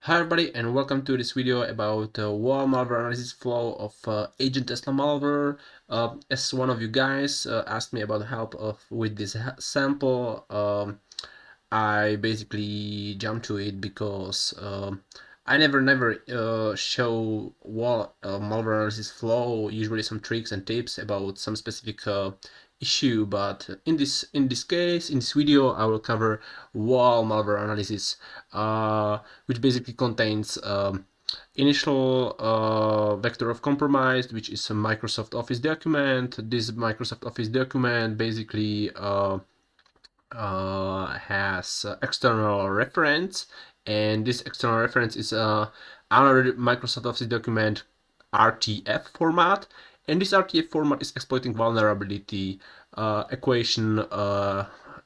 Hi everybody and welcome to this video about wall malware analysis flow of AgentTesla malware. As one of you guys asked me about the help with this sample, I basically jumped to it because I never show wall malware analysis flow. Usually some tricks and tips about some specific issue, but in this case, in this video, I will cover wall malware analysis, which basically contains initial vector of compromise, which is a Microsoft Office document. This Microsoft Office document basically has external reference, and this external reference is another Microsoft Office document RTF format, and this RTF format is exploiting vulnerability equation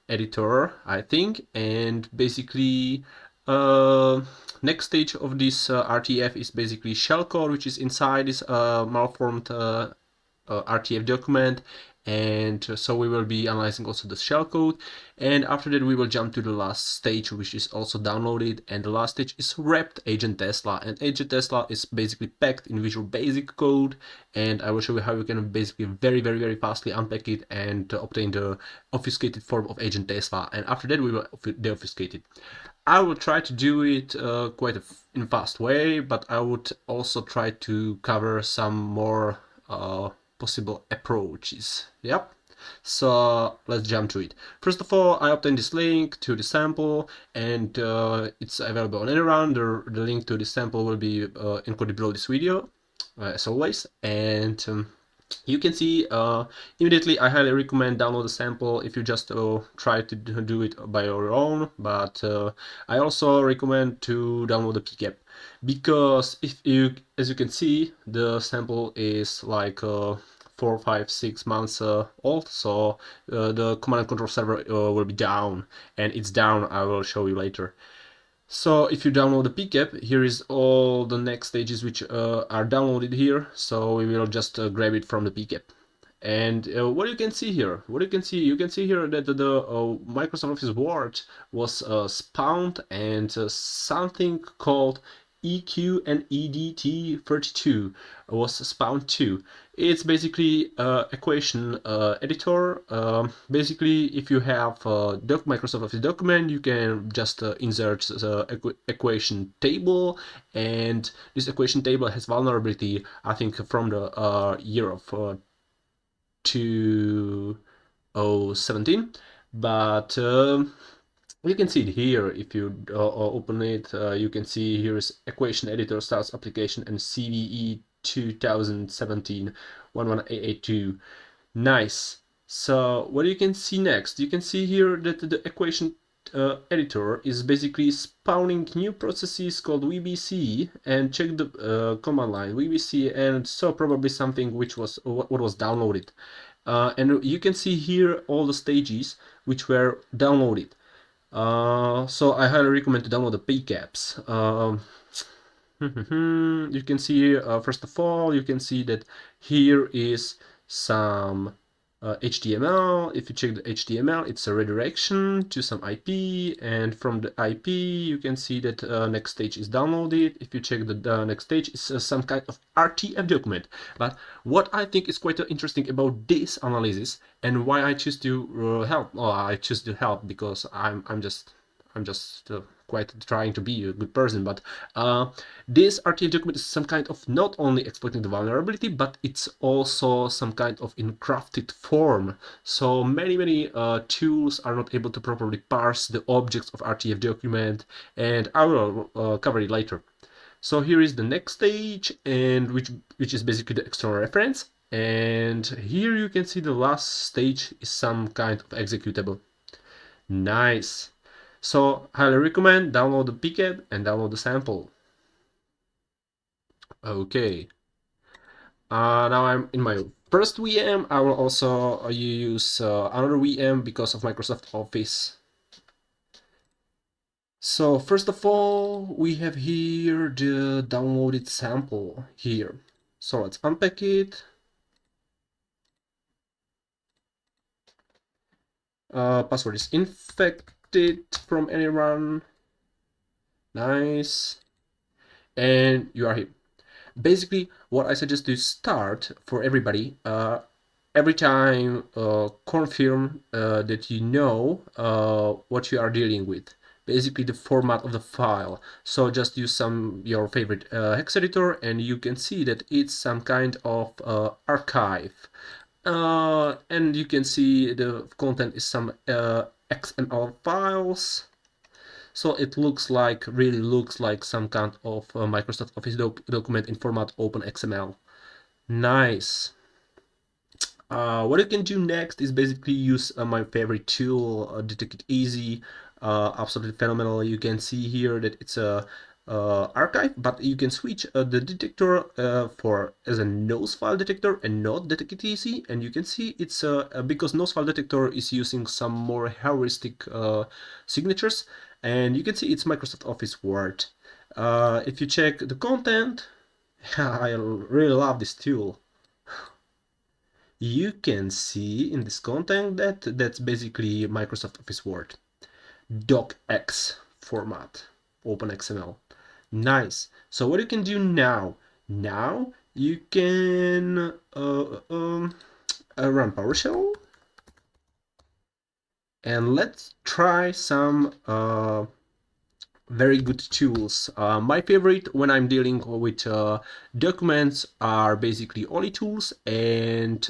editor, I think, and basically next stage of this RTF is basically shellcode, which is inside this malformed RTF document, and so we will be analyzing also the shellcode, and after that we will jump to the last stage, which is also downloaded, and the last stage is wrapped AgentTesla, and AgentTesla is basically packed in Visual Basic code, and I will show you how you can basically very fastly unpack it and obtain the obfuscated form of AgentTesla, and after that we will deobfuscate it. I will try to do it in a fast way, but I would also try to cover some more possible approaches. Yep. So let's jump to it. First of all, I obtained this link to the sample, and it's available on anyone. The link to the sample will be included below this video, as always. And you can see immediately I highly recommend download the sample if you just try to do it by your own, but I also recommend to download the PCAP, because if you, as you can see, the sample is like 4, 5, 6 months old, so the command and control server will be down, and it's down, I will show you later. So if you download the PCAP, here is all the next stages which are downloaded here. So we will just grab it from the PCAP. And what you can see here, you can see here that the Microsoft Office Word was spawned, and something called EQ and EDT32 was spawned too. It's basically equation editor. Basically, if you have a Microsoft Office document, you can just insert the equation table, and this equation table has vulnerability, I think, from the year of 2017, but you can see it here. If you open it, you can see here is equation editor starts application and CVE 2017 11882. Nice. So what you can see next, you can see here that the equation editor is basically spawning new processes called VBC, and check the command line VBC, and so probably something which was what was downloaded. And you can see here all the stages which were downloaded. So I highly recommend to download the PCAPs. You can see, first of all, you can see that here is some HTML. If you check the HTML, it's a redirection to some IP, and from the IP you can see that next stage is downloaded. If you check the next stage, it's some kind of RTF document. But what I think is quite interesting about this analysis, and why I choose to help, well, I choose to help because I'm just quite trying to be a good person, but this RTF document is some kind of not only exploiting the vulnerability, but it's also some kind of encrypted form. So many tools are not able to properly parse the objects of RTF document, and I will cover it later. So here is the next stage, and which is basically the external reference. And here you can see the last stage is some kind of executable. Nice. So highly recommend download the PCAP and download the sample. Okay. Now I'm in my first VM. I will also use another VM because of Microsoft Office. So first of all, we have here the downloaded sample here. So let's unpack it. Password is infected from anyone. Nice. and you are here. Basically, what I suggest to start for everybody, every time confirm that you know what you are dealing with. Basically, the format of the file. So just use your favorite hex editor, and you can see that it's some kind of archive. And you can see the content is some XML files. So it looks like, really looks like some kind of Microsoft Office document in format OpenXML. Nice. What you can do next is basically use my favorite tool, Detect It Easy. Absolutely phenomenal. You can see here that it's a archive, but you can switch the detector for as a nose file detector and not Detect It Easy. And you can see it's because nose file detector is using some more heuristic signatures, and you can see it's Microsoft Office Word. If you check the content, I really love this tool. You can see in this content that that's basically Microsoft Office Word. docx format, OpenXML. Nice. So what you can do now? Now you can run PowerShell, and let's try some very good tools. My favorite when I'm dealing with documents are basically Oli tools and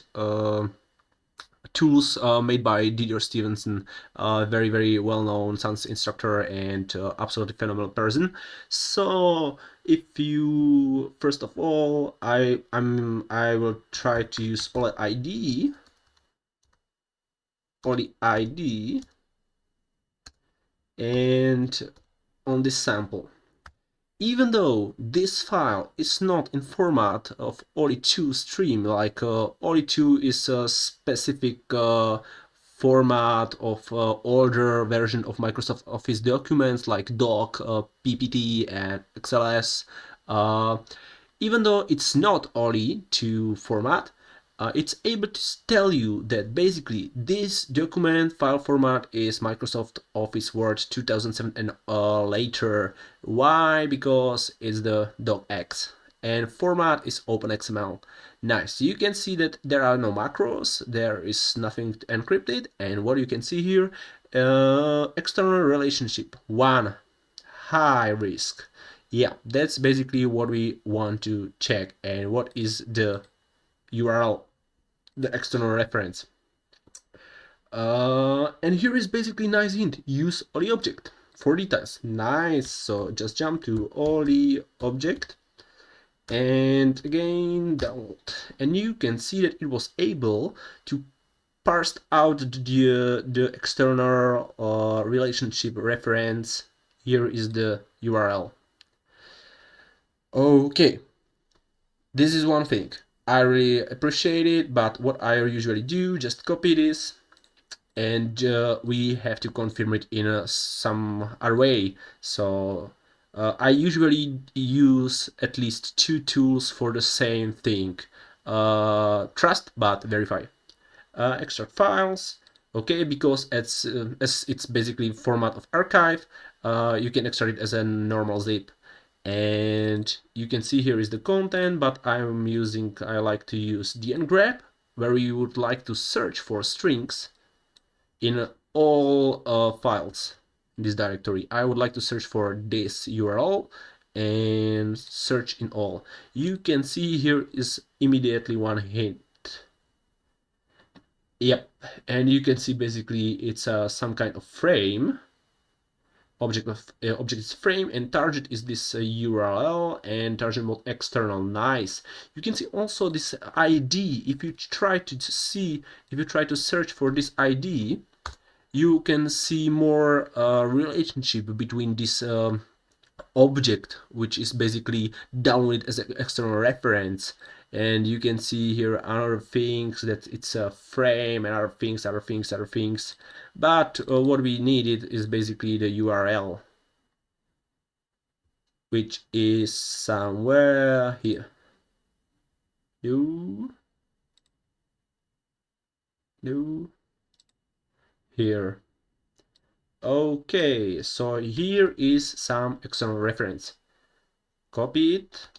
tools made by Didier Stevenson, very, very well-known science instructor and absolutely phenomenal person. So if you, first of all, I will try to use Oli ID, and on this sample. Even though this file is not in format of OLI2 stream, like OLI2 is a specific format of older version of Microsoft Office documents like doc, PPT, and XLS. Uh, Even though it's not OLI2 format, it's able to tell you that basically this document file format is Microsoft Office Word 2007 and later. Why? Because it's the docx and format is OpenXML. Nice. You can see that there are no macros, there is nothing encrypted, and what you can see here, external relationship 1, high risk. Yeah, that's basically what we want to check. And what is the URL, the external reference? And here is basically nice hint. Use Oli object for details. Nice. So just jump to Oli object and again download. And you can see that it was able to parse out the external relationship reference. Here is the URL. Okay, this is one thing. I really appreciate it, but what I usually do, just copy this, and we have to confirm it in some array. So I usually use at least 2 tools for the same thing. Trust, but verify. Extract files, okay, because as it's basically format of archive, you can extract it as a normal zip. And you can see here is the content, but I like to use the ngrep, where you would like to search for strings in all files in this directory. I would like to search for this URL and search in all. You can see here is immediately one hint. Yep, and you can see basically it's some kind of frame. Object is frame, and target is this URL, and target mode external. Nice. You can see also this ID. If you try to search for this ID, you can see more relationship between this object, which is basically downloaded as an external reference. And you can see here other things, that it's a frame, and other things. But what we needed is basically the URL, which is somewhere here. No, no, here. Okay, so here is some external reference. copy it,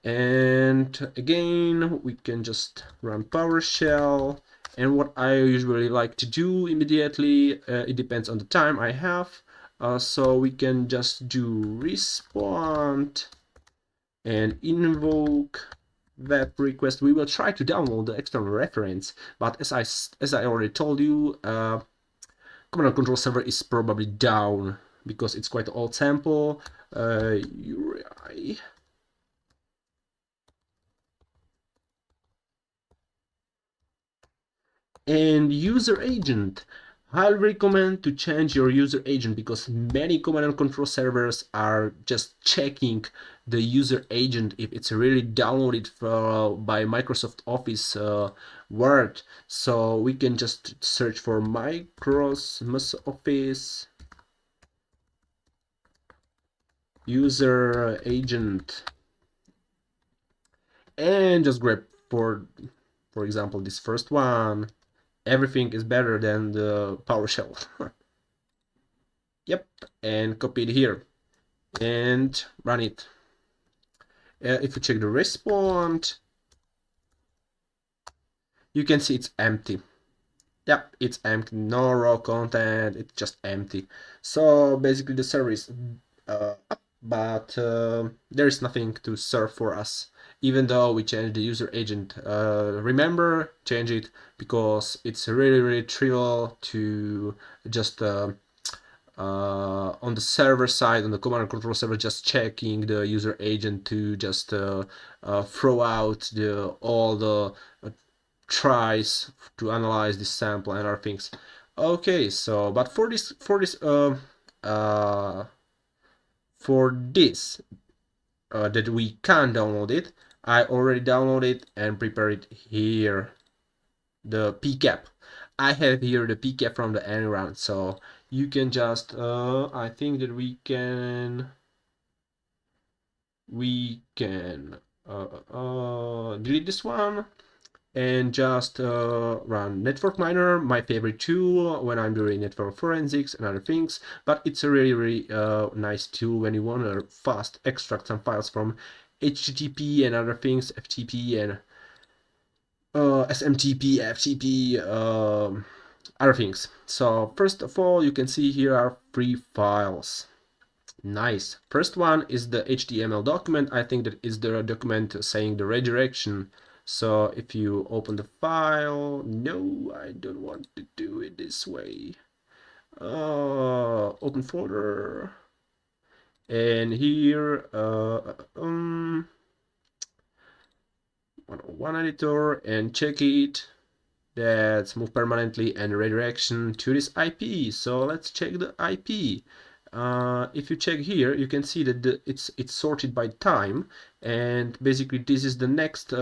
and again we can just run PowerShell. And what I usually like to do immediately, it depends on the time I have, so we can just do respond and invoke web request. We will try to download the external reference, but as I already told you, command and control server is probably down because it's quite an old sample. URI. And user agent. I'll recommend to change your user agent because many command and control servers are just checking the user agent if it's really downloaded by Microsoft Office Word. So we can just search for Microsoft Office user agent and just grab for example this first one. Everything is better than the PowerShell. Yep, and copy it here and run it. If you check the response, you can see it's empty. Yep, it's empty, no raw content, it's just empty. So basically the server is up, but there is nothing to serve for us, even though we changed the user agent. Remember, change it, because it's really trivial to just on the server side, on the command and control server, just checking the user agent to just throw out all the tries to analyze this sample and other things. Okay, so but uh, for this that we can download it, I already downloaded and prepared it here. The PCAP. I have here the PCAP from the Enron, so you can just I think that we can delete this one and just run network miner, my favorite tool when I'm doing network forensics and other things. But it's a really nice tool when you want to fast extract some files from HTTP and other things, FTP and SMTP, FTP, other things. So first of all, you can see here are 3 files. Nice. First one is the HTML document. I think that is the document saying the redirection. So if you open the file, no, I don't want to do it this way. Open folder, and here one editor, and check it. That's move permanently and redirection to this IP. So let's check the IP. If you check here, you can see that it's sorted by time, and basically this is the next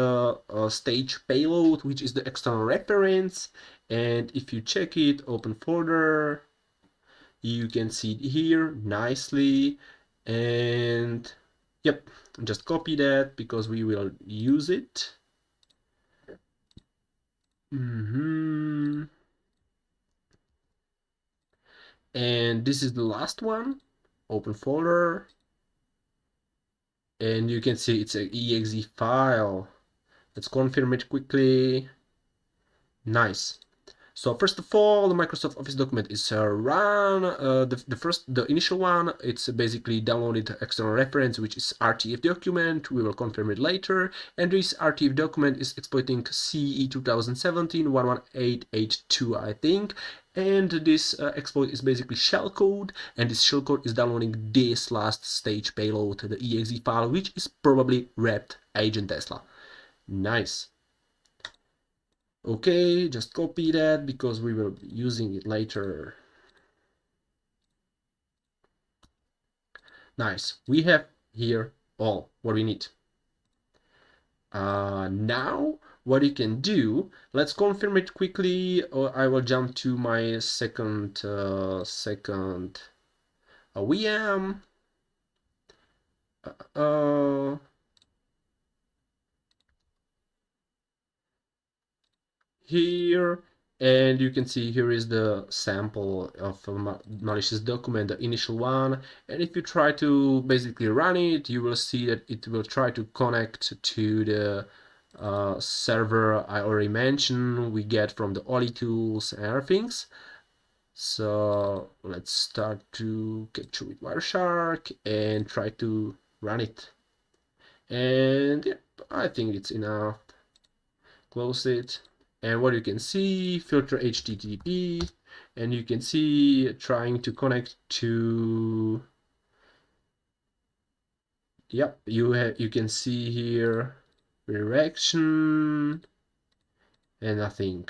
stage payload, which is the external reference. And if you check it, open folder, you can see it here nicely. And yep, just copy that because we will use it. And this is the last one. Open folder, and you can see it's an exe file. Let's confirm it quickly. Nice. So first of all, the Microsoft Office document is run. The initial one, it's basically downloaded external reference, which is RTF document. We will confirm it later. And this RTF document is exploiting CE 2017-11882, I think. And this exploit is basically shellcode, and this shellcode is downloading this last stage payload, the exe file, which is probably wrapped AgentTesla. Nice. Okay, just copy that because we will be using it later. Nice. We have here all what we need. Now, what you can do, let's confirm it quickly, or I will jump to my second VM. Here, And you can see here is the sample of a malicious document, the initial one. And if you try to basically run it, you will see that it will try to connect to the server I already mentioned we get from the Oli tools and other things. So let's start to capture with Wireshark and try to run it. And yeah, I think it's enough. Close it. And what you can see, filter HTTP, and you can see trying to connect to, yep, you can see here redirection and nothing.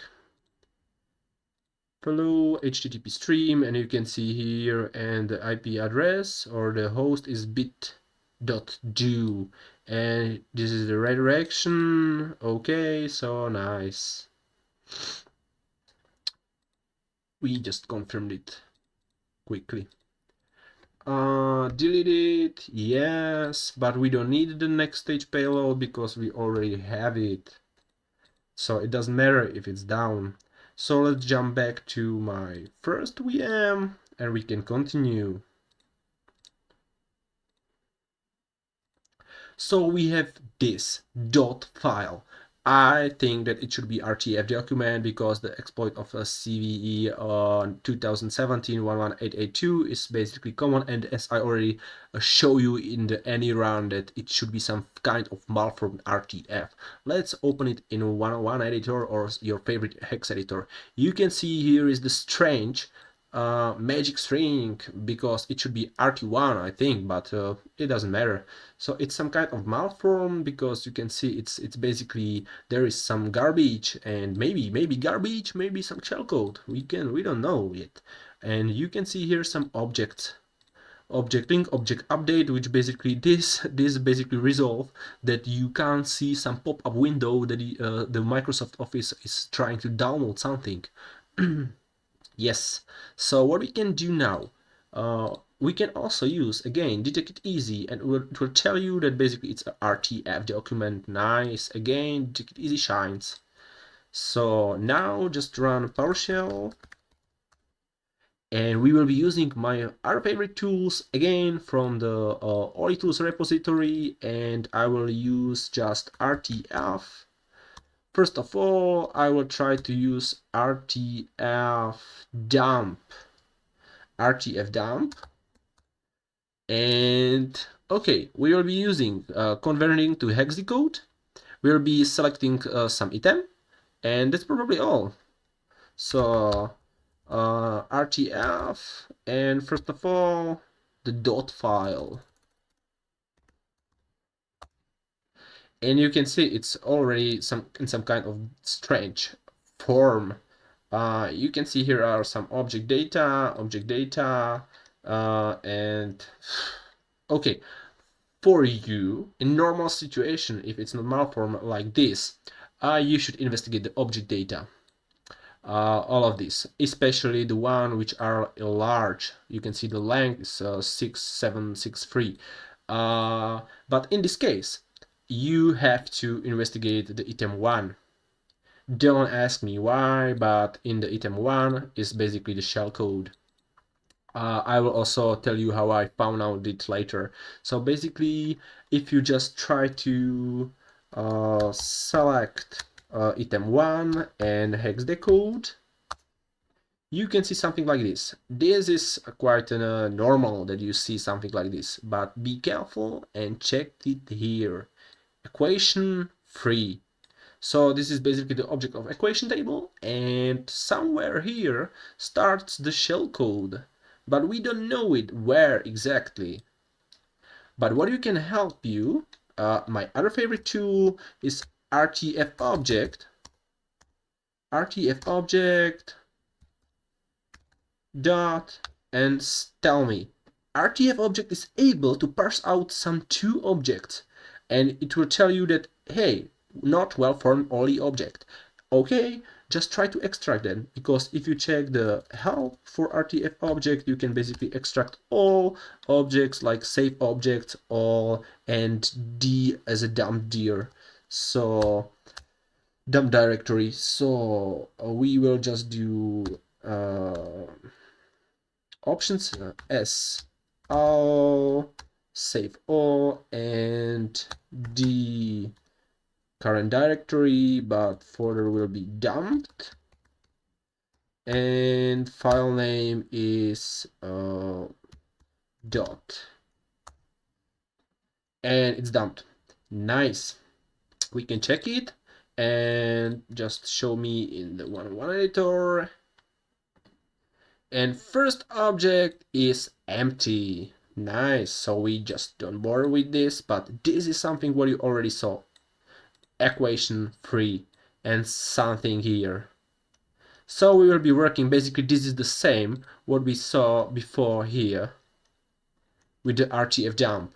Follow HTTP stream, and you can see here, and the IP address or the host is bit.do, and this is the redirection. Okay, so nice. We just confirmed it quickly. Delete it, yes, but we don't need the next stage payload because we already have it. So it doesn't matter if it's down. So let's jump back to my first VM and we can continue. So we have this dot file. I think that it should be RTF document because the exploit of a CVE on 2017-11882 is basically common, and as I already show you in the any run that it should be some kind of malformed RTF. Let's open it in a 101 editor or your favorite hex editor. You can see here is the strange magic string because it should be RT1 I think, but it doesn't matter. So it's some kind of malform because you can see it's basically there is some garbage and maybe garbage, maybe some shellcode. We don't know yet. And you can see here some objects. Object link, object update, which basically this basically resolve that you can't see some pop-up window that the Microsoft Office is trying to download something. Yes, so what we can do now, we can also use, again, detect it easy, and it will tell you that basically it's a RTF document. Nice, again, detect it easy shines. So now just run PowerShell, and we will be using my other favorite tools, again, from the Oli tools repository, and I will use just RTF. First of all, I will try to use RTF dump. RTF dump, and okay, we will be using converting to hexdecode. We'll be selecting some item, and that's probably all. So RTF, and first of all the dot file, and you can see it's already in some kind of strange form. You can see here are some object data, and okay, for you, in normal situation, if it's not malform like this, you should investigate the object data. All of these, especially the one which are large. You can see the length is 6763. But in this case, you have to investigate the item 1. Don't ask me why, but in the item 1 is basically the shellcode. I will also tell you how I found out it later. So basically, if you just try to select item 1 and hex the code, you can see something like this. This is quite normal that you see something like this, but be careful and check it here. Equation 3. So this is basically the object of equation table, and somewhere here starts the shellcode, but we don't know it where exactly. But what you can help you, my other favorite tool is RTF object. RTF object dot and tell me. RTF object is able to parse out some two objects, and it will tell you that, hey, not well-formed Oli object. Okay, just try to extract them, because if you check the help for RTF object, you can basically extract all objects like save objects, all, and D as a dump dir. So dump directory. So we will just do options S all, save all, and the current directory, but folder will be dumped, and file name is dot, and it's dumped. Nice. We can check it and just show me in the one-on-one editor. And first object is empty. Nice. So we just don't bother with this, but this is something what you already saw. Equation free and something here. So we will be working, basically this is the same what we saw before here with the RTF dump.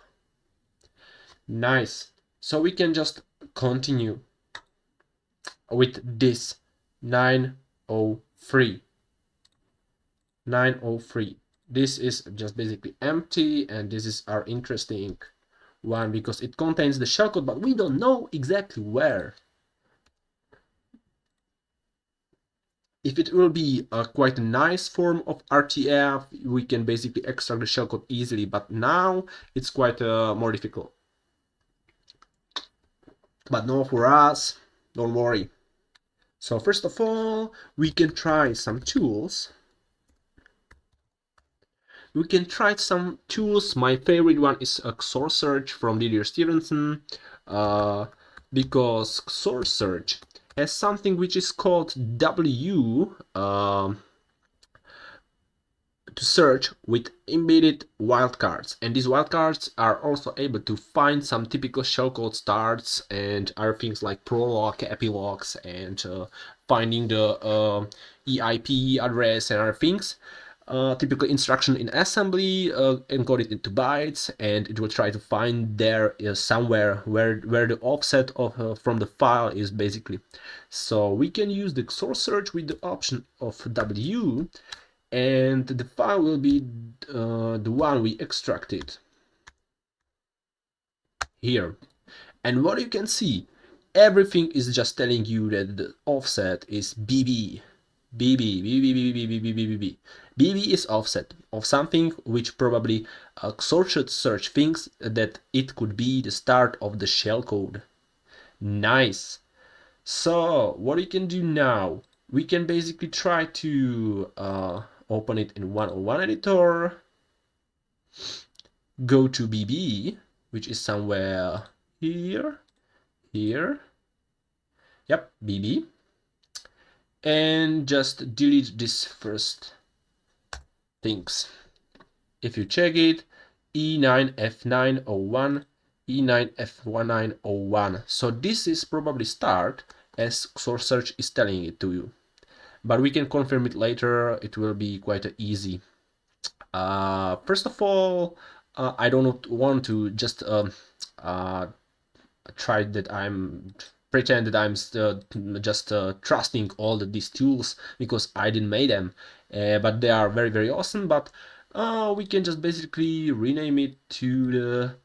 Nice. So we can just continue with this 903. 903. This is just basically empty, and this is our interesting one because it contains the shellcode, but we don't know exactly where. If it will be quite a nice form of RTF, we can basically extract the shellcode easily, but now it's quite more difficult. But no, for us, don't worry. So first of all, we can try some tools. We can try some tools. My favorite one is Source Search from Didier Stevenson, because Source Search has something which is called W, to search with embedded wildcards, and these wildcards are also able to find some typical shellcode starts and other things like prolog, epilogs, and finding the EIP address and other things. Typical instruction in assembly, encode it into bytes, and it will try to find there somewhere where the offset of from the file is basically. So we can use the source search with the option of W, and the file will be the one we extracted here. And what you can see, everything is just telling you that the offset is BB. BB, BB, BB, BB, BB, BB. BB is offset of something which probably search thinks that it could be the start of the shellcode. Nice. So what we can do now, we can basically try to open it in one-on-one editor, go to BB, which is somewhere here, yep, BB, and just delete this first things. If you check it, E9F901, E9F1901. So this is probably start, as source search is telling it to you. But we can confirm it later, it will be quite easy. First of all, I don't want to just try that I'm pretend that I'm just trusting all these tools because I didn't make them, but they are very awesome. But we can just basically rename it to the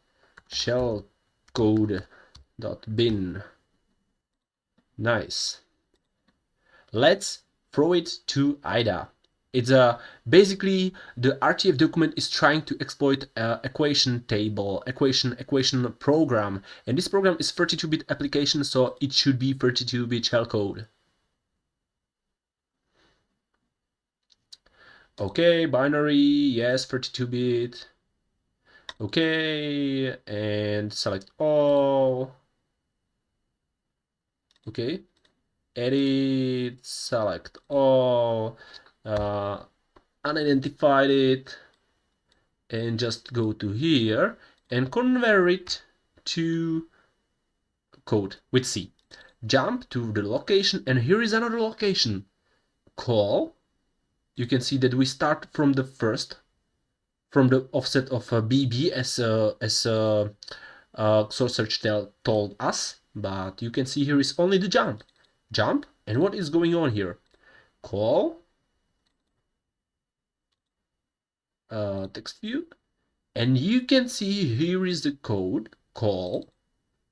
shellcode.bin. Nice. Let's throw it to IDA. It's basically the RTF document is trying to exploit equation table, equation program, and this program is 32-bit application, so it should be 32-bit shellcode. Okay, binary, yes, 32-bit. Okay, and select all. Okay, edit, select all, unidentified it, and just go to here and convert it to code with C. Jump to the location, and here is another location. Call. You can see that we start from the first, from the offset of BB as source search told us, but you can see here is only the jump. Jump, and what is going on here? Call, text view, and you can see here is the code, call,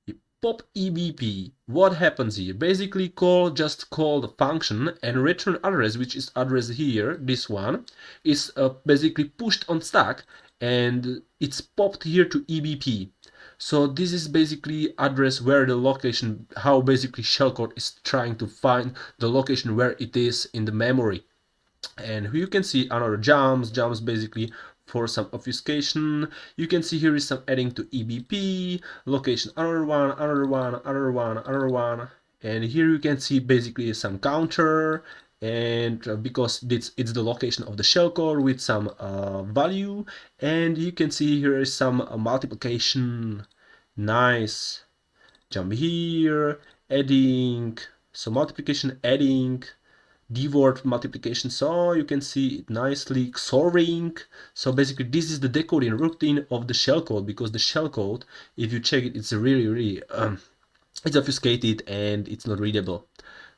you pop EBP. What happens here? Basically just call the function and return address, which is address here, this one, is basically pushed on stack and it's popped here to EBP. So this is basically address where the location, how basically shellcode is trying to find the location where it is in the memory. And you can see another jumps basically for some obfuscation. You can see here is some adding to EBP, location another one, another one, another one, another one. And here you can see basically some counter, and because it's the location of the shellcode with some value. And you can see here is some multiplication. Nice. Jump here, adding, so multiplication, adding, dword multiplication, so you can see it nicely XORing. So basically this is the decoding routine of the shellcode, because the shellcode, if you check it, it's really it's obfuscated and it's not readable.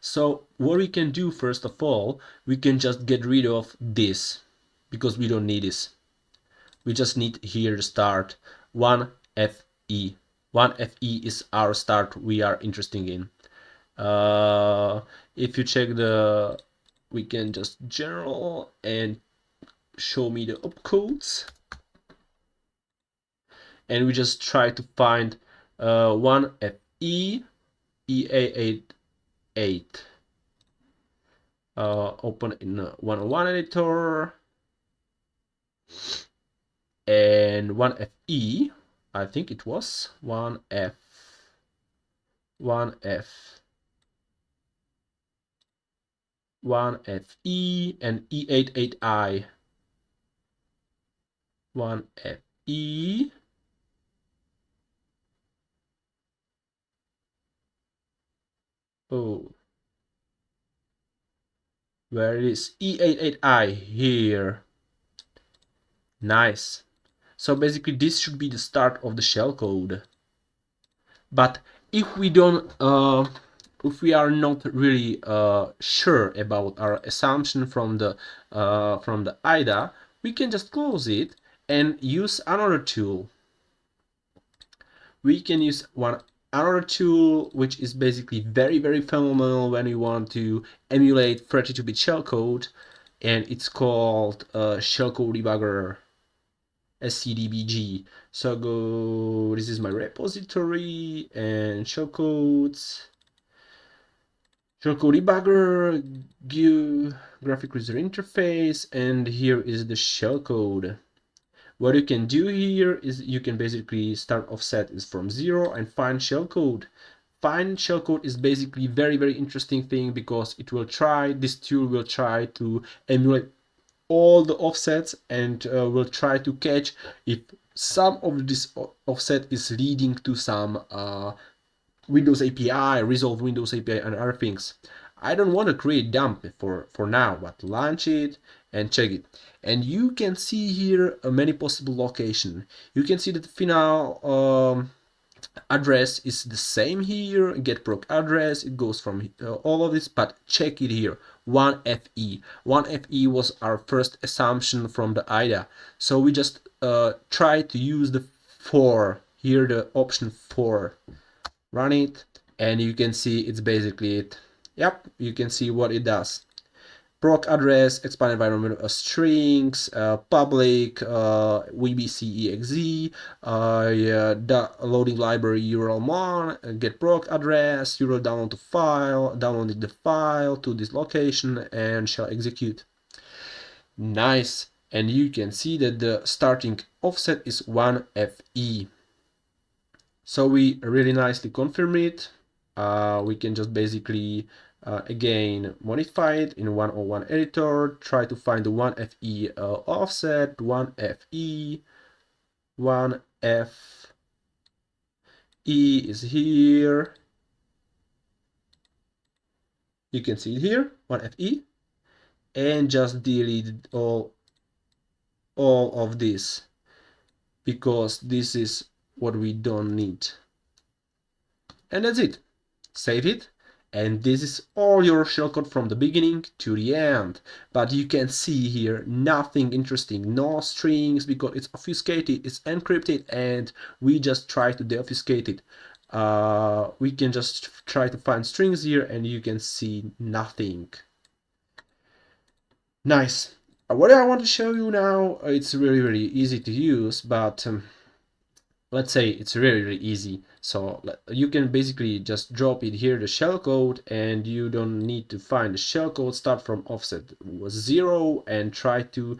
So what we can do, first of all, we can just get rid of this, because we don't need this. We just need here the start 1FE. 1FE is our start we are interested in. If you check the, we can just general and show me the opcodes, and we just try to find 1FE EA88. Open in 101 editor, and 1FE, I think it was 1F 1FE and E88I. 1FE. Oh, where is E88I? Here. Nice. So basically this should be the start of the shellcode. But if we don't if we are not really sure about our assumption from the IDA, we can just close it and use another tool. We can use another tool which is basically very phenomenal when you want to emulate 32-bit shellcode, and it's called shellcode debugger, SCDBG. So go, this is my repository, and shellcode debugger, graphic user interface, and here is the shellcode. What you can do here is you can basically start offset is from 0 and find shellcode. Find shellcode is basically very interesting thing, because it will try, this tool will try to emulate all the offsets and will try to catch if some of this offset is leading to some Windows API, resolve Windows API and other things. I don't want to create dump for now, but launch it and check it. And you can see here many possible location. You can see that the final address is the same here, get proc address, it goes from all of this, but check it here, 1FE. 1FE was our first assumption from the IDA. So we just try to use the 4, here the option 4. Run it, and you can see it's basically it. Yep, you can see what it does. Proc address, expand environment of strings, public, vbcexe, the loading library URL1, get proc address, URL download the file, downloading the file to this location, and shall execute. Nice, and you can see that the starting offset is 1FE. So we really nicely confirm it. We can just basically again modify it in 101 editor, try to find the 1FE offset, 1FE, 1FE is here. You can see it here, 1FE, and just delete all of this, because this is what we don't need. And that's it. Save it, and this is all your shellcode from the beginning to the end. But you can see here nothing interesting, no strings, because it's obfuscated, it's encrypted, and we just try to deobfuscate it. we can just try to find strings here, and you can see nothing. Nice. What I want to show you now, it's really easy to use, but let's say it's really easy. So you can basically just drop it here, the shellcode, and you don't need to find the shellcode. Start from offset 0 and try to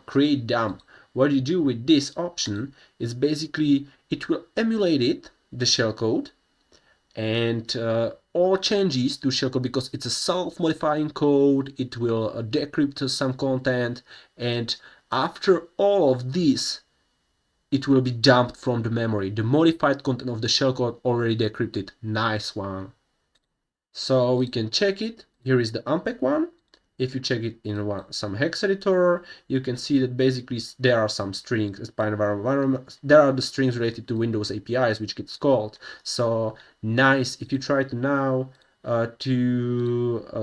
create dump. What you do with this option is basically it will emulate it, the shellcode, and all changes to shellcode, because it's a self-modifying code, it will decrypt some content, and after all of this, it will be dumped from the memory. The modified content of the shellcode already decrypted. Nice one. So we can check it. Here is the unpack one. If you check it in some hex editor, you can see that basically there are some strings as part of our environment. There are the strings related to Windows APIs, which gets called. So nice. If you try to now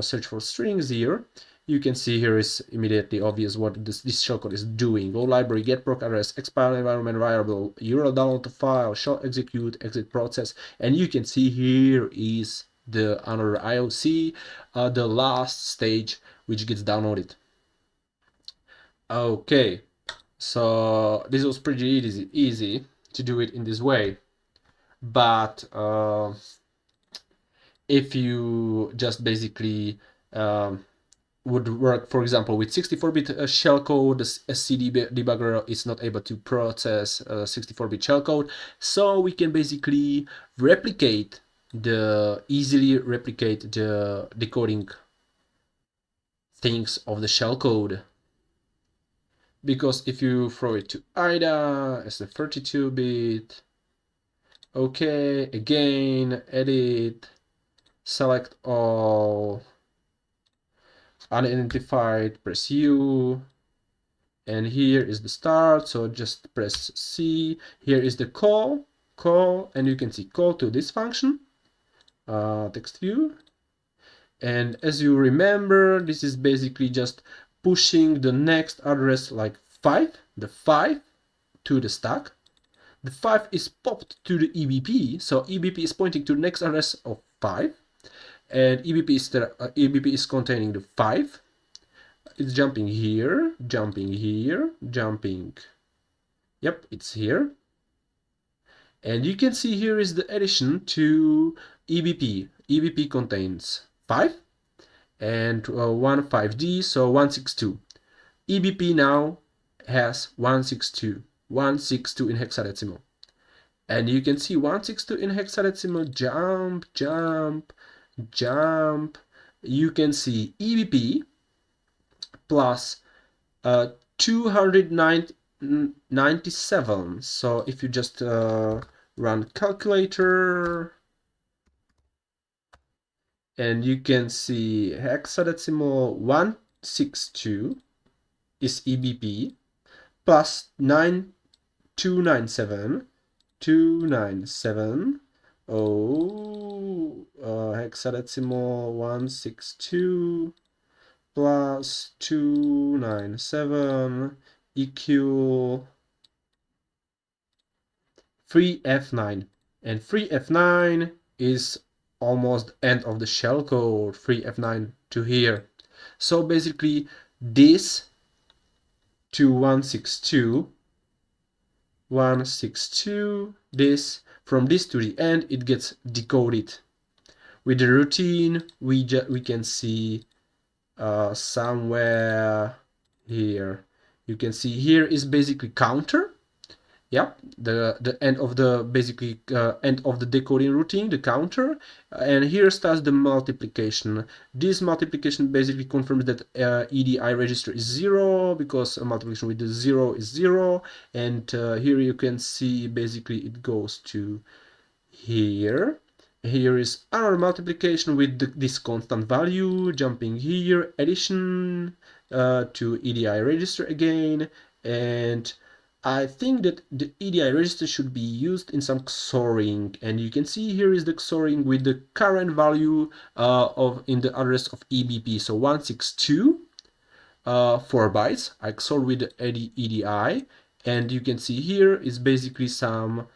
search for strings here, you can see here is immediately obvious what this shellcode is doing. Go library, get proc address, expile environment variable, URL download the file, shell execute, exit process, and you can see here is the another IOC, the last stage which gets downloaded. Okay, so this was pretty easy to do it in this way, but if you just basically would work, for example, with 64-bit shellcode, a CD debugger is not able to process 64-bit shellcode, so we can basically easily replicate the decoding things of the shellcode. Because if you throw it to IDA as a 32-bit, okay, again, edit, select all, unidentified, press U, and here is the start, so just press C. Here is the call, and you can see call to this function, text view. And as you remember, this is basically just pushing the next address, like 5, the 5 to the stack. The 5 is popped to the EBP, so EBP is pointing to the next address of 5, and EBP is containing the 5. It's jumping here, jumping here, jumping. Yep, it's here. And you can see here is the addition to EBP. EBP contains 5 and one 5D, so 162. EBP now has 162 in hexadecimal. And you can see 162 in hexadecimal, jump, jump, jump. You can see EBP plus 297. So if you just run calculator, and you can see hexadecimal 162 is EBP plus 297. Hexadecimal 162 plus 297 equal 3F9, and 3F9 is almost end of the shellcode, 3F9 to here. So basically this to 162, this, from this to the end, it gets decoded. With the routine, we can see somewhere here. You can see here is basically counter. Yep, the end of the end of the decoding routine, the counter, and here starts the multiplication. This multiplication basically confirms that EDI register is 0, because a multiplication with the 0 is 0, and here you can see basically it goes to here. Here is our multiplication with this constant value, jumping here, addition to EDI register again, and I think that the EDI register should be used in some XORing, and you can see here is the XORing with the current value in the address of EBP, so 162, 4 bytes. I XOR with the EDI, and you can see here is basically some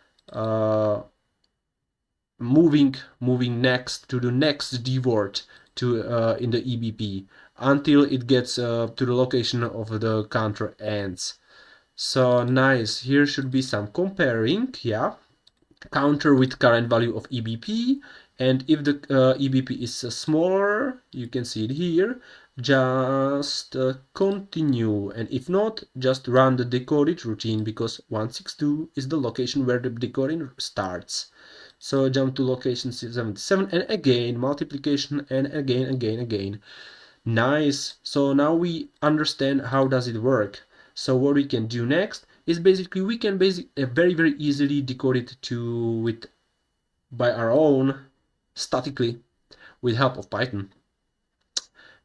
moving next to the next dword to in the EBP until it gets to the location of the counter ends. So nice. Here should be some comparing. Yeah, counter with current value of EBP, and if the EBP is smaller, you can see it here, just continue, and if not, just run the decoded routine, because 162 is the location where the decoding starts. So jump to location 77, and again multiplication, and again. Nice. So now we understand how does it work. So what we can do next is basically we can very easily decode it to with by our own statically with help of Python.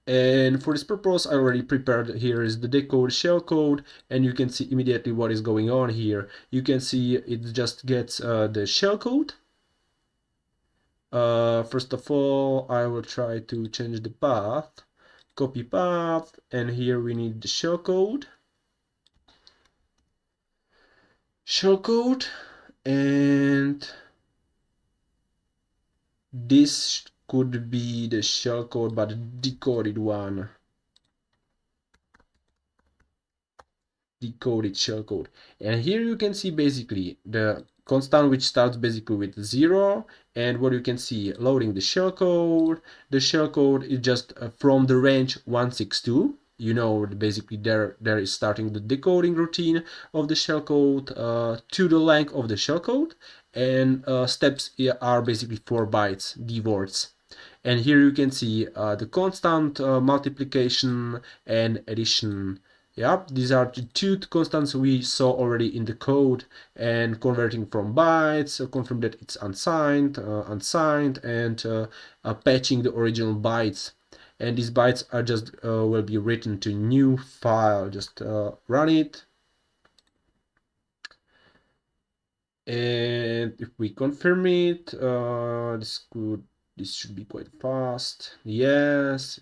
And for this purpose, I already prepared. Here is the decode shellcode, and you can see immediately what is going on here. You can see it just gets the shellcode. First of all, I will try to change the path. Copy path, and here we need the shellcode. And this could be the shellcode, but the decoded one. Decoded shellcode. And here you can see basically the constant which starts basically with 0, and what you can see loading the shellcode. The shellcode is just from the range 162. You know, basically there is starting the decoding routine of the shellcode to the length of the shellcode, and steps are basically 4 bytes, dwords. And here you can see the constant, multiplication, and addition. Yeah, these are the two constants we saw already in the code, and converting from bytes, confirm that it's unsigned, and patching the original bytes. And these bytes are just will be written to new file. Just run it. And if we confirm it, this should be quite fast. Yes,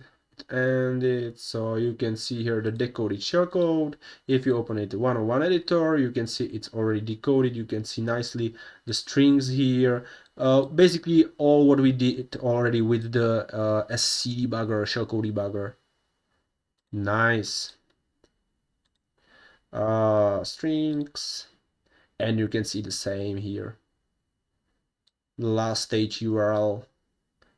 and it, so you can see here the decoded shellcode. If you open it one-on-one editor, you can see it's already decoded. You can see nicely the strings here. Basically all what we did already with the SC debugger, shellcode debugger. Nice. Strings, and you can see the same here. The last stage URL.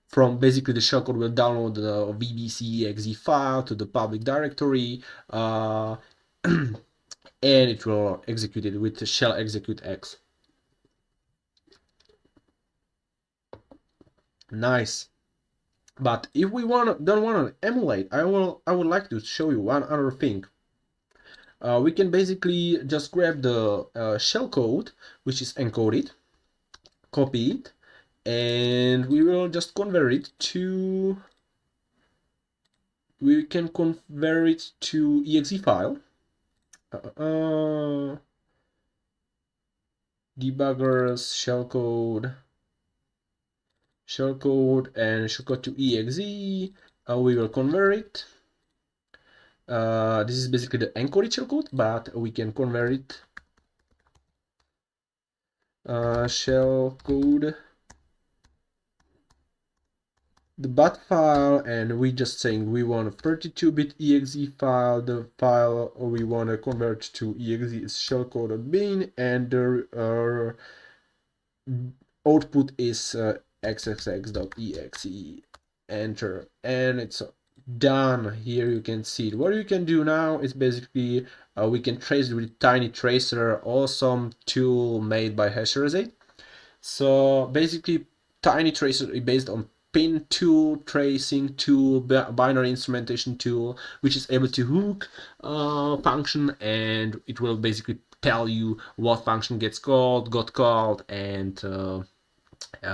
From basically the shellcode will download the vbc.exe file to the public directory, and it will execute it with the shell execute x. Nice. But if we don't want to emulate, I would like to show you one other thing. We can basically just grab the shellcode, which is encoded, copy it, and we will just convert it to, we can convert it to exe file. Debuggers, shellcode, and shellcode to exe. We will convert it. This is basically the encoded shellcode, but we can convert it. Shellcode, the bat file, and we just saying we want a 32-bit exe file. The file we want to convert to exe is shellcode.bin, and the output is xxx.exe. Enter, and it's done. Here you can see it. What you can do now is basically we can trace with tiny tracer, awesome tool made by Hasherazade. So basically tiny tracer is based on pin tool, tracing tool, binary instrumentation tool, which is able to hook function, and it will basically tell you what function got called, and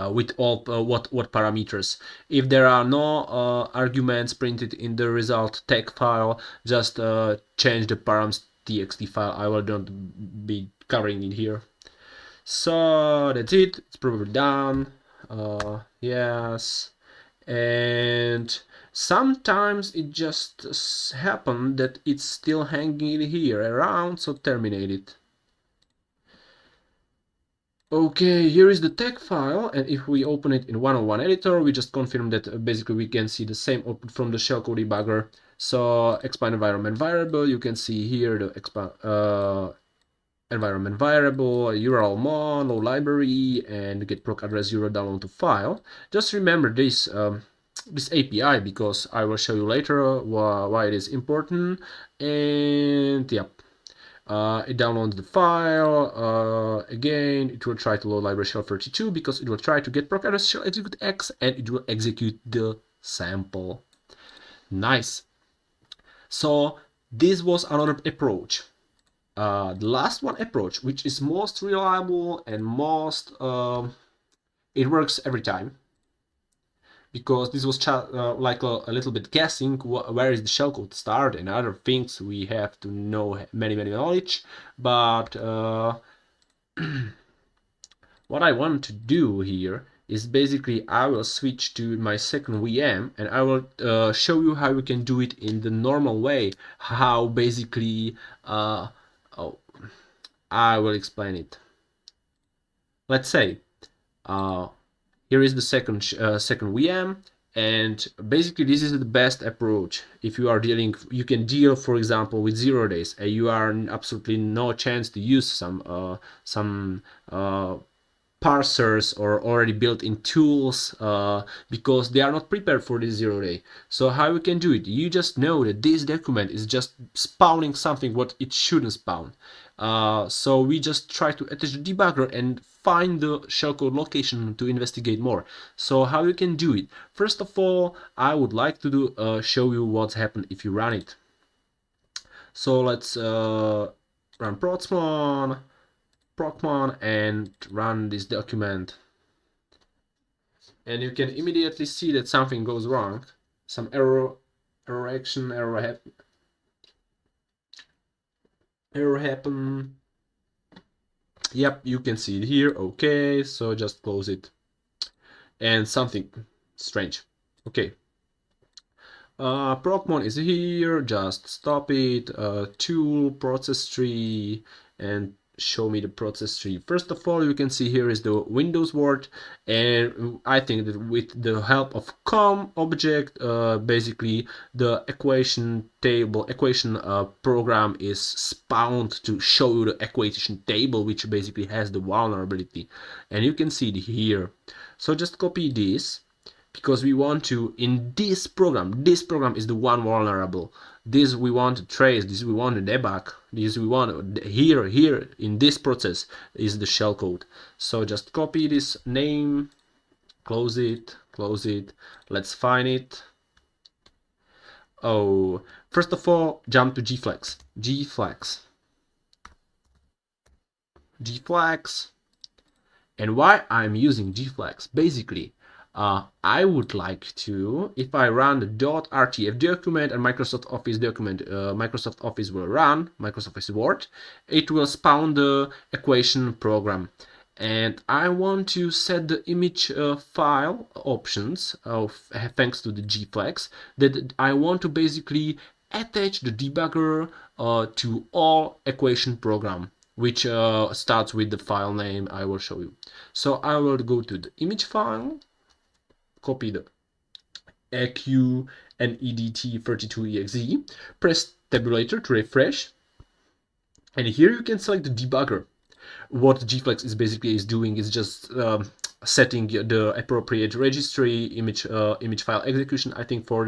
with all what parameters. If there are no arguments printed in the result tag file, just change the params.txt file. I will not be covering it here. So that's it. It's probably done. Yes, and sometimes it just happens that it's still hanging here around, so terminate it. Okay, here is the tag file, and if we open it in 101 editor, we just confirm that basically we can see the same output from the shellcode debugger. So expand environment variable, you can see here the environment variable, URL mon, low library, and get proc address 0 download to file. Just remember this API, because I will show you later why it is important. And yep. It downloads the file. Again, it will try to load library shell 32 because it will try to get proc address shell execute X, and it will execute the sample. Nice. So this was another approach. The last one approach, which is most reliable and most it works every time, because this was like a little bit guessing where is the shellcode start and other things we have to know many knowledge, but what I want to do here is basically I will switch to my second VM, and I will show you how we can do it in the normal way, how basically oh, I will explain it. Let's say here is the second VM, and basically this is the best approach if you are dealing. You can deal, for example, with 0 days, and you are absolutely no chance to use some parsers or already built-in tools because they are not prepared for this 0 day. So how you can do it? You just know that this document is just spawning something what it shouldn't spawn. So we just try to attach the debugger and find the shellcode location to investigate more. So how you can do it? First of all, I would like to show you what's happened if you run it. So let's run procmon and run this document, and you can immediately see that something goes wrong. Some error happen. Yep, you can see it here. Okay, so just close it. And something strange. Okay. Procmon is here, just stop it, tool, process tree, and show me the process tree. First of all, you can see here is the Windows word, and I think that with the help of com object, basically the equation program is spawned to show you the equation table, which basically has the vulnerability, and you can see it here. So just copy this, because we want to, in this program is the one vulnerable. This we want to trace, this we want to debug, this we want here in this process is the shellcode. So just copy this name, close it, let's find it. Oh, first of all, jump to gflex, and why I'm using gflex, basically I would like to, if I run the .rtf document and Microsoft Office document, Microsoft Office will run, Microsoft Office Word, it will spawn the equation program. And I want to set the image file options thanks to the gflex, that I want to basically attach the debugger to all equation program, which starts with the file name I will show you. So I will go to the image file, copy the AQ and EDT32EXE, press tabulator to refresh, and here you can select the debugger. What gflex is basically doing is just setting the appropriate registry image file execution, I think, for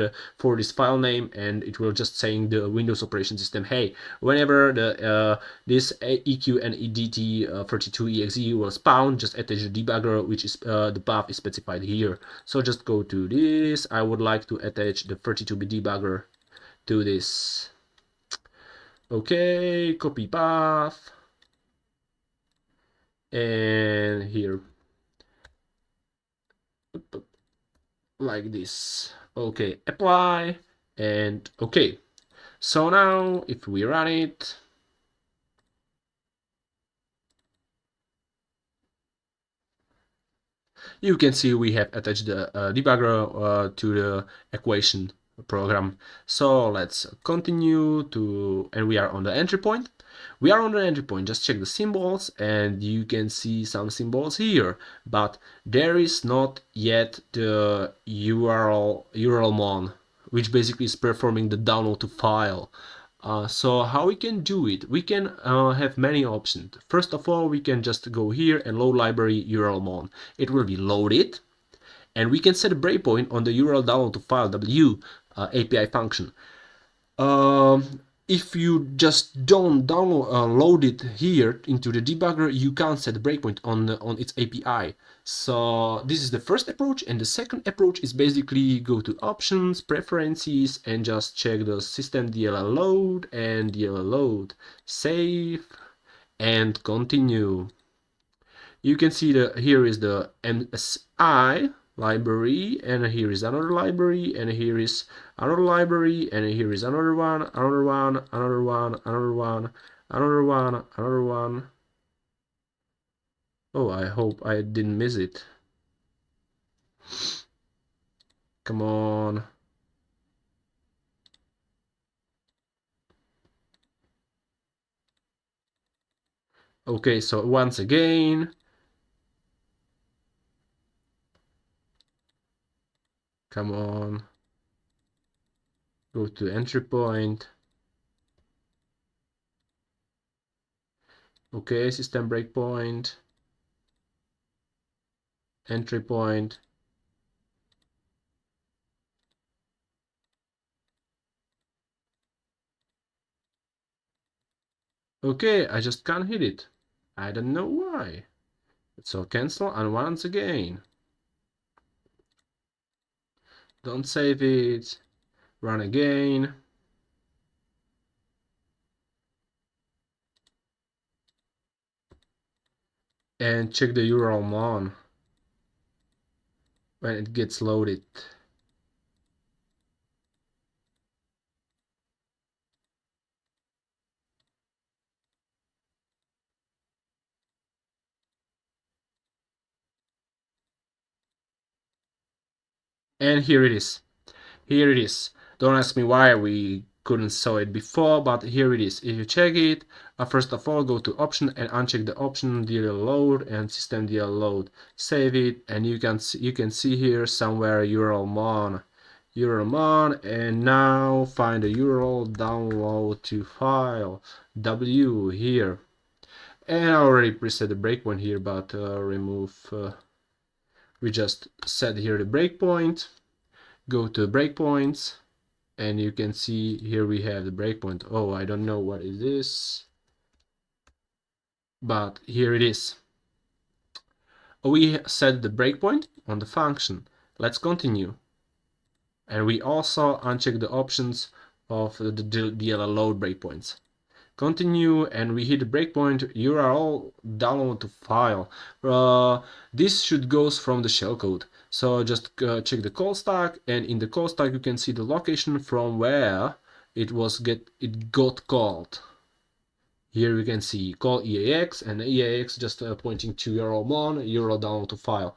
this file name, and it will just saying the Windows operation system, hey, whenever this EQ and EDT32EXE will spawn, just attach the debugger, which is the path is specified here. So just go to this. I would like to attach the 32-bit debugger to this. Okay, copy path, and here like this. Okay, apply, and okay. So now if we run it, you can see we have attached the debugger to the equation program. So let's continue to, and we are on the entry point. We are on the entry point, just check the symbols and you can see some symbols here, but there is not yet the URLmon, which basically is performing the download to file. So how we can do it? We can have many options. First of all, we can just go here and load library URLmon. It will be loaded, and we can set a breakpoint on the URL download to file W API function. If you just don't load it here into the debugger, you can't set a breakpoint on its API. So this is the first approach, and the second approach is basically go to options, preferences, and just check the system DLL load and DLL load, save, and continue. You can see here is the MSI library, and here is another library, and here is another library, and here is another one, another one, another one, another one, another one, another one. Oh, I hope I didn't miss it. Come on. Okay, so once again, come on, go to entry point. Okay, system breakpoint, entry point. Okay, I just can't hit it. I don't know why. So cancel, and once again. Don't save it. Run again. And check the URLmon when it gets loaded. And here it is. Here it is. Don't ask me why we couldn't saw it before, but here it is. If you check it, first of all go to option and uncheck the option DLL load and system DLL load. Save it, and you can see here somewhere URLmon, and now find the URL download to file W here. And I already preset the breakpoint here, but remove. We just set here the breakpoint. Go to breakpoints, and you can see here we have the breakpoint. Oh, I don't know what is this, but here it is. We set the breakpoint on the function. Let's continue. And we also uncheck the options of the DLL load breakpoints. Continue, and we hit the breakpoint URL download to file. This should goes from the shellcode. So just check the call stack, and in the call stack you can see the location from where it got called. Here we can see call EAX, and EAX just pointing to URLmon, URL download to file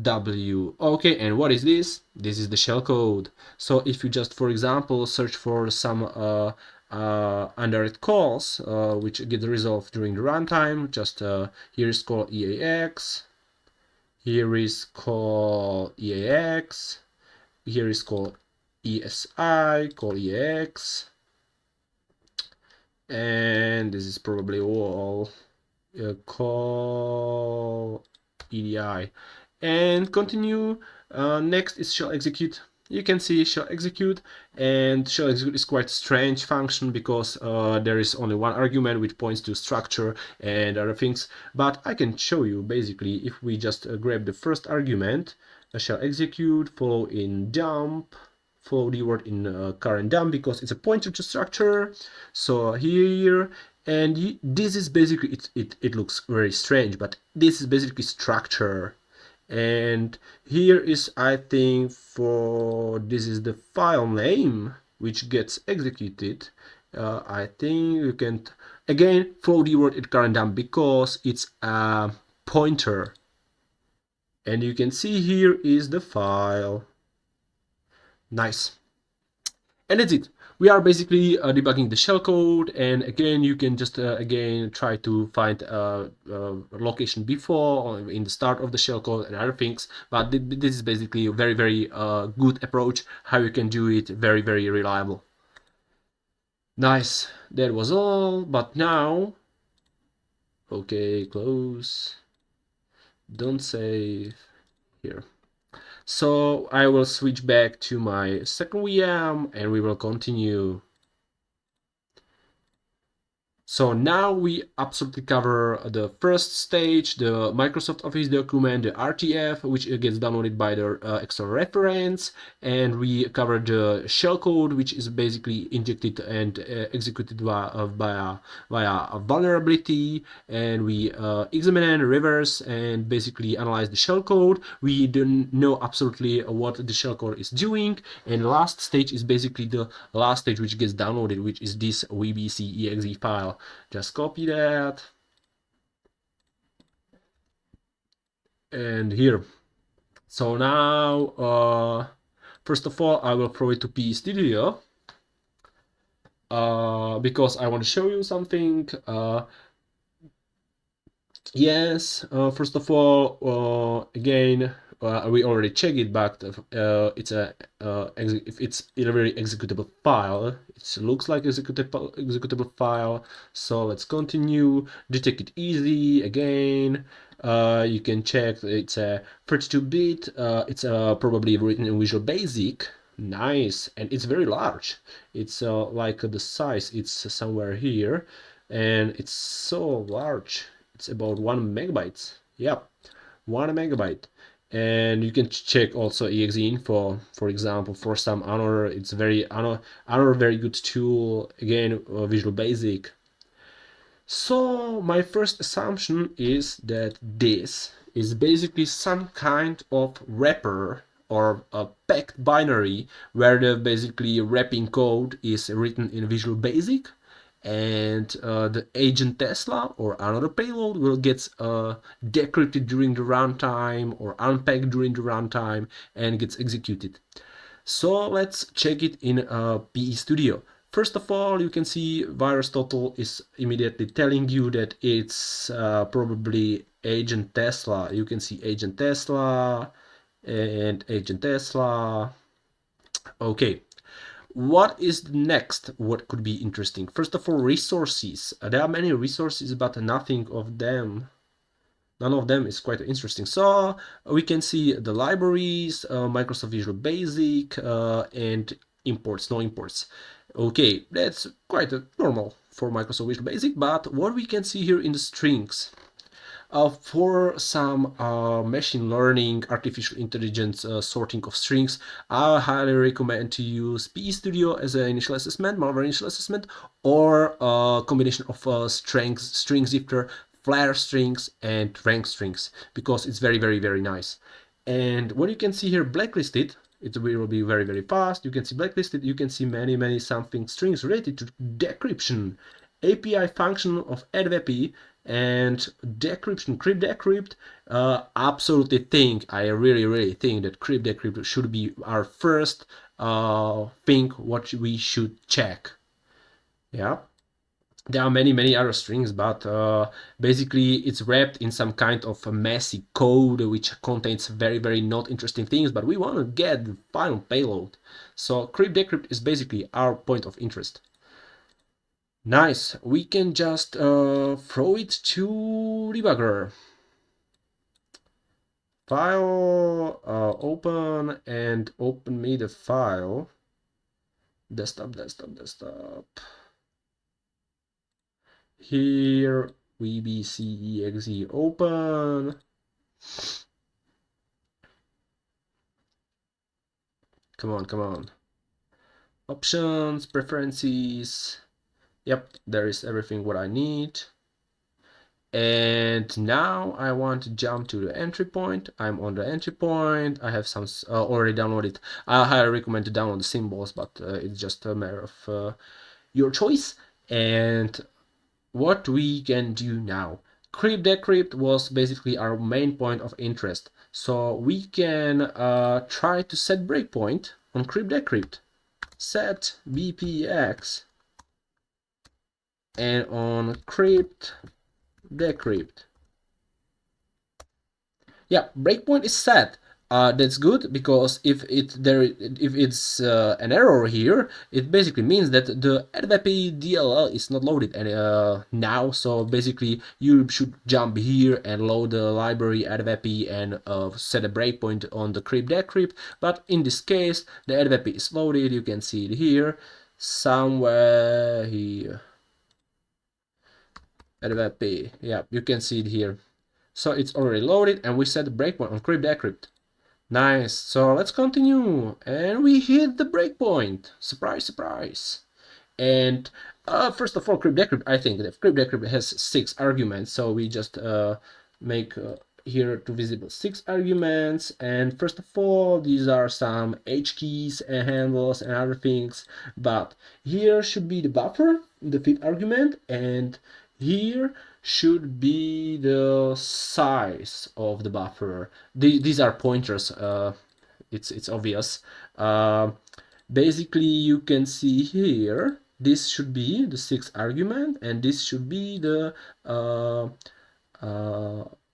W. Okay, and what is this? This is the shellcode. So if you just, for example, search for some undirected calls which get resolved during the runtime, just here is call EAX, here is call EAX, here is call ESI, call EAX, and this is probably all. Call EDI, and continue. Next is shell execute. You can see shell execute, and shell execute is quite a strange function because there is only one argument which points to structure and other things, but I can show you. Basically, if we just grab the first argument, shell execute, follow in dump, follow the word in current dump because it's a pointer to structure. So here, and this is basically, it looks very strange, but this is basically structure. And here is, I think, this is the file name which gets executed. I think you can again follow the word in current dump because it's a pointer, and you can see here is the file. Nice. And that's it. We are basically debugging the shellcode, and again, you can just again try to find location before or in the start of the shellcode and other things. But this is basically a very good approach how you can do it, very reliable. Nice, that was all. But now, okay, close. Don't save here. So I will switch back to my second VM and we will continue. So now we absolutely cover the first stage, the Microsoft Office document, the RTF, which gets downloaded by the external reference, and we cover the shellcode, which is basically injected and executed via a vulnerability, and we examine, reverse, and basically analyze the shellcode. We don't know absolutely what the shellcode is doing, and the last stage is basically the last stage which gets downloaded, which is this vbc.exe file. Just copy that. And here. So now, first of all, I will throw it to PE Studio. Because I want to show you something. Yes, first of all, again, we already checked it, but it's if it's a very executable file. It looks like executable file. So let's continue. Detect it easy again. You can check it's a 32-bit. It's probably written in Visual Basic. Nice, and it's very large. It's like the size. It's somewhere here, and it's so large. It's about 1 megabyte. Yep, 1 megabyte. And you can check also exe info, for example, for some honor. It's honor very good tool. Again, Visual Basic. So my first assumption is that this is basically some kind of wrapper or a packed binary where the basically wrapping code is written in Visual Basic, and the AgentTesla or another payload will get decrypted during the runtime or unpacked during the runtime and gets executed. So let's check it in PE Studio. First of all, you can see VirusTotal is immediately telling you that it's probably AgentTesla. You can see AgentTesla and AgentTesla. Okay, what is next? What could be interesting? First of all, resources. There are many resources, but none of them is quite interesting. So we can see the libraries, Microsoft Visual Basic, and imports, no imports. Okay, that's quite normal for Microsoft Visual Basic, but what we can see here in the strings, for some machine learning, artificial intelligence sorting of strings, I highly recommend to use PE Studio as an initial assessment, malware initial assessment, or a combination of string zifter, flare strings, and rank strings, because it's very nice. And what you can see here, blacklisted, it will be very fast. You can see blacklisted, you can see many something strings related to decryption, API function of addWP, and decryption, crypt decrypt. Absolutely think, I really think that crypt decrypt should be our first thing what we should check. Yeah, there are many other strings, but basically it's wrapped in some kind of a messy code which contains very not interesting things, but we want to get the final payload. So crypt decrypt is basically our point of interest. Nice, we can just throw it to debugger. File, open, and open me the file. Desktop. Here, vbc.exe open. Come on. Options, preferences. Yep, there is everything what I need. And now I want to jump to the entry point. I'm on the entry point. I have some already downloaded. I highly recommend to download the symbols, but it's just a matter of your choice. And what we can do now. Crypt decrypt was basically our main point of interest. So we can try to set breakpoint on crypt decrypt. set bpx, and on crypt decrypt. Yeah, breakpoint is set. That's good, because if it's an error here, it basically means that the adwp DLL is not loaded now. So basically, you should jump here and load the library adwp and set a breakpoint on the crypt decrypt. But in this case, the adwp is loaded. You can see it here, somewhere here. Adwp, yeah, you can see it here. So it's already loaded, and we set the breakpoint on crypt decrypt. Nice, so let's continue, and we hit the breakpoint. Surprise, surprise. And first of all, crypt decrypt, I think that crypt decrypt has 6 arguments, so we just make here to visible 6 arguments. And first of all, these are some H keys and handles and other things, but here should be the buffer, the 5th argument, and here should be the size of the buffer. These are pointers. It's obvious. Basically, you can see here, this should be the 6th argument, and this should be the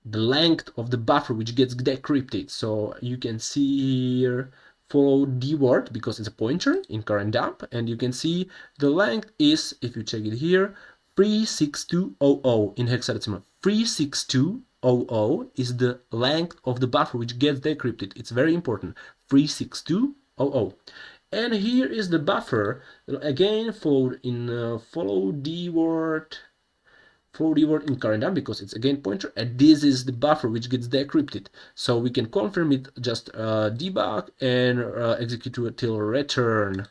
length of the buffer which gets decrypted. So you can see here, follow the word, because it's a pointer in current dump, and you can see the length is, if you check it here, 36200 in hexadecimal. 36200 is the length of the buffer which gets decrypted. It's very important. 36200. And here is the buffer, again followed in follow the word in current dump, because it's again pointer, and this is the buffer which gets decrypted. So we can confirm it, just debug and execute till return.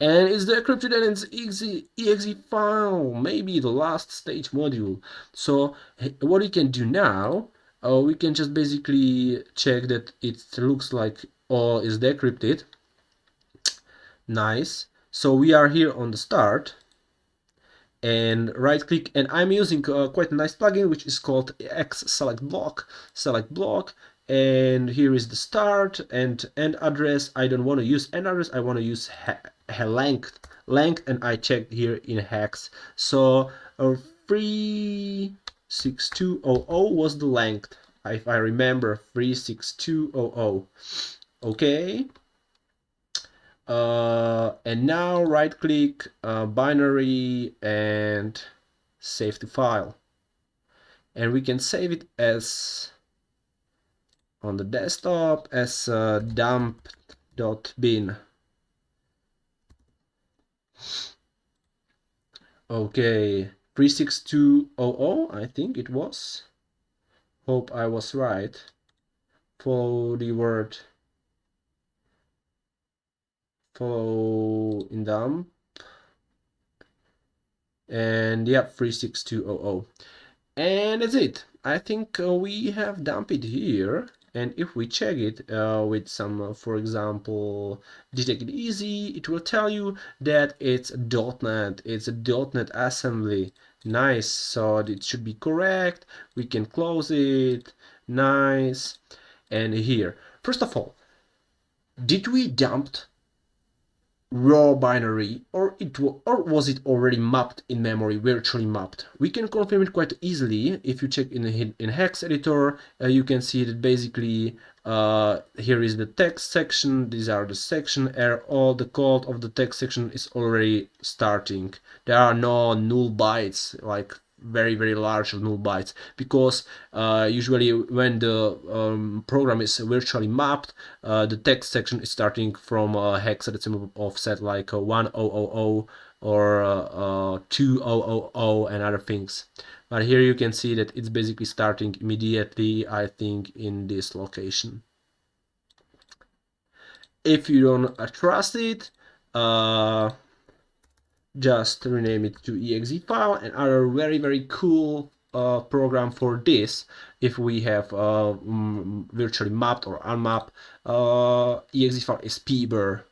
And it's decrypted, and it's exe file, maybe the last stage module. So what we can do now, we can just basically check that it looks like all is decrypted. Nice. So we are here on the start, and right click, and I'm using quite a nice plugin which is called X select block, and here is the start and end address. I don't want to use end address, I want to use length, and I checked here in hex. So 36200 was the length, if I remember, 36200. Okay. And now right click, binary, and save to file. And we can save it as on the desktop as dump.bin. Okay, 36200, I think it was. Hope I was right. Follow the word, follow in dump, and yeah, 36200. And that's it. I think we have dumped it here. And if we check it with some, for example, detect it easy, it will tell you that it's .NET. It's a .NET assembly. Nice. So it should be correct. We can close it. Nice. And here, first of all, did we dump raw binary, or was it already mapped in memory, virtually mapped? We can confirm it quite easily. If you check in hex editor, you can see that basically here is the text section, these are the section, all the code of the text section is already starting. There are no null bytes, like very large null bytes, because usually when the program is virtually mapped, the text section is starting from a hexadecimal offset like 1000 or 2000 and other things. But here you can see that it's basically starting immediately, I think, in this location. If you don't trust it, just rename it to exe file. And other very cool program for this, if we have virtually mapped or unmapped exe file, is pber,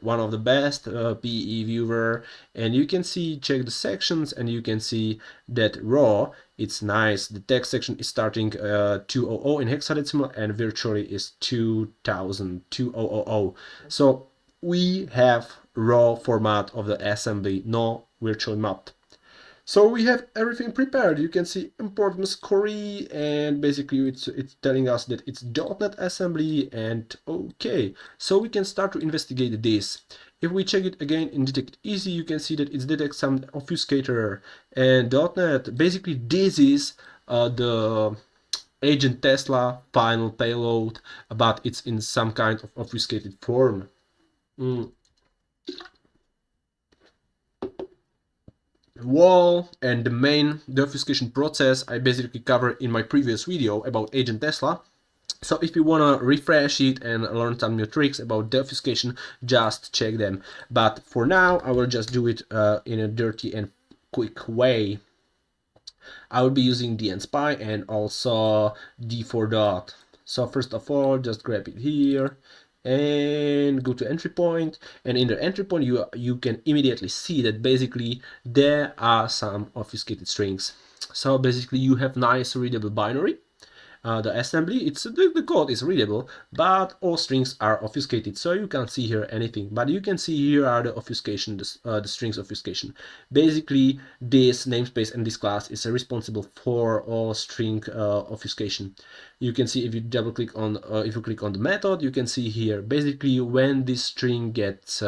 one of the best PE viewer. And you can see, check the sections, and you can see that raw, it's nice. The text section is starting 200 in hexadecimal, and virtually is 2000. So we have raw format of the assembly, no virtual map. So we have everything prepared. You can see importance query, and basically it's telling us that it's .NET assembly, and okay. So we can start to investigate this. If we check it again in detect easy, you can see that it detects some obfuscator and .NET. Basically this is the AgentTesla final payload, but it's in some kind of obfuscated form. Wall and the main obfuscation process I basically covered in my previous video about AgentTesla. So if you wanna refresh it and learn some new tricks about obfuscation, just check them. But for now, I will just do it in a dirty and quick way. I will be using dnspy and also d4dot. So first of all, just grab it here and go to entry point, and in the entry point you can immediately see that basically there are some obfuscated strings. So basically you have nice readable binary. The assembly, the code is readable, but all strings are obfuscated, so you can't see here anything. But you can see here are the obfuscation, the strings obfuscation. Basically, this namespace and this class is responsible for all string obfuscation. You can see if you double click on, if you click on the method, you can see here basically when this string gets